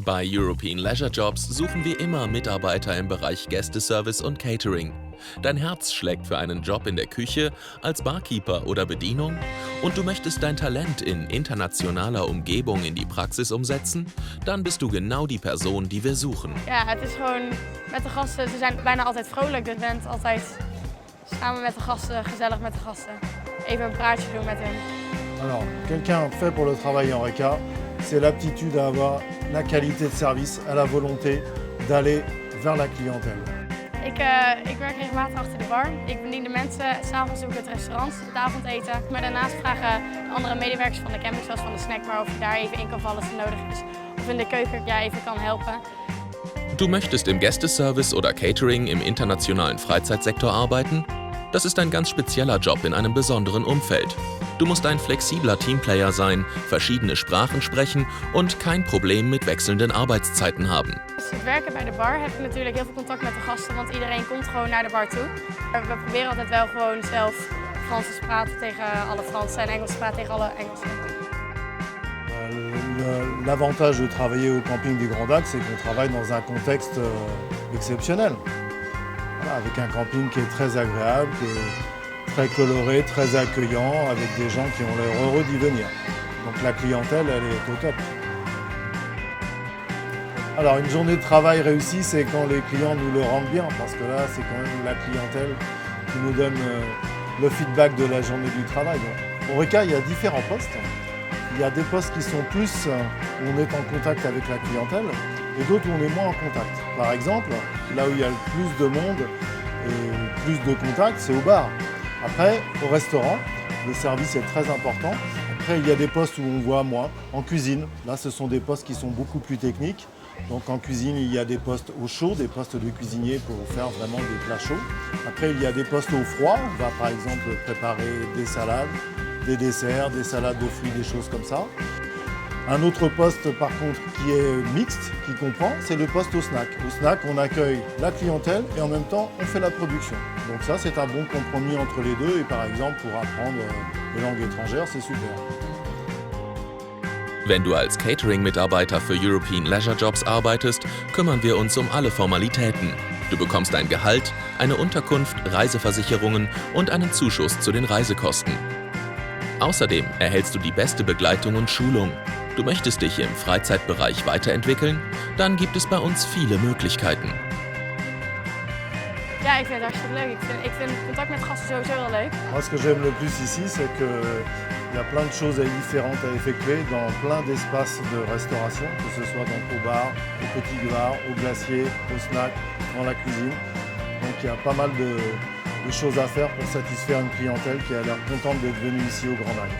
Bei European Leisure Jobs suchen wir immer Mitarbeiter im Bereich Gästeservice und Catering. Dein Herz schlägt für einen Job in der Küche, als Barkeeper oder Bedienung? Und du möchtest dein Talent in internationaler Umgebung in die Praxis umsetzen? Dann bist du genau die Person, die wir suchen. Ja, het is gewoon met de gasten, ze zijn bijna altijd vrolijk. Dus je bent altijd samen met de gasten, gezellig met de gasten. Even een praatje doen met hen. Alors, quelqu'un fait pour le travail en RECA, c'est l'aptitude à avoir la qualité de service, à la volonté d'aller vers la clientèle. Ik werk regelmatig achter de bar. Ik bedien de mensen. S'avonds doe ik het restaurant, het avondeten. Maar daarnaast vragen andere medewerkers van de camping, zoals van de snackbar, of je daar even in kan vallen als het nodig is. Of in de keuken even kan helpen. Du möchtest im Gästeservice oder Catering im internationalen Freizeitsektor arbeiten? Das ist ein ganz spezieller Job in einem besonderen Umfeld. Du musst ein flexibler Teamplayer sein, verschiedene Sprachen sprechen und kein Problem mit wechselnden Arbeitszeiten haben. Als we werken bij de bar heb je natuurlijk heel veel contact met de gasten, want iedereen komt gewoon naar de bar toe. We proberen altijd wel gewoon zelf Frans te praten tegen alle Fransen en Engels te praten tegen alle Engelsen. L'avantage de travailler au camping du Grand Lac, c'est qu'on travaille dans un contexte exceptionnel. Voilà, avec un camping qui est très agréable, qui est très coloré, très accueillant, avec des gens qui ont l'air heureux d'y venir. Donc la clientèle, elle est au top. Alors une journée de travail réussie, c'est quand les clients nous le rendent bien, parce que là, c'est quand même la clientèle qui nous donne le feedback de la journée du travail. Au RECA, il y a différents postes. Il y a des postes qui sont plus où on est en contact avec la clientèle et d'autres où on est moins en contact. Par exemple, là où il y a le plus de monde et plus de contact, c'est au bar. Après, au restaurant, le service est très important. Après, il y a des postes où on voit moins. En cuisine, là, ce sont des postes qui sont beaucoup plus techniques. Donc en cuisine, il y a des postes au chaud, des postes de cuisinier pour faire vraiment des plats chauds. Après, il y a des postes au froid. On va par exemple préparer des salades, des desserts, des salades de fruits, des choses comme ça. Un autre poste par contre qui est mixte, qui comprend, c'est le poste au snack. Au snack, on accueille la clientèle et en même temps, on fait la production. Donc ça, c'est un bon compromis entre les deux et par exemple, pour apprendre les langues étrangères, c'est super. Wenn du als Catering-Mitarbeiter für European Leisure Jobs arbeitest, kümmern wir uns um alle Formalitäten. Du bekommst ein Gehalt, eine Unterkunft, Reiseversicherungen und einen Zuschuss zu den Reisekosten. Außerdem erhältst du die beste Begleitung und Schulung. Du möchtest dich im Freizeitbereich weiterentwickeln? Dann gibt es bei uns viele Möglichkeiten. Ja, ik vind het hartstikke leuk. Ik vind contact met gasten sowieso heel leuk. Moi, ce que j'aime le plus ici, c'est qu'il y a plein de choses différentes à effectuer dans plein d'espaces de restauration, que ce soit donc au bar, au petit bar, au glacier, au snack, dans la cuisine. Donc il y a pas mal de choses à faire pour satisfaire une clientèle qui a l'air contente d'être venue ici au Grand Lac.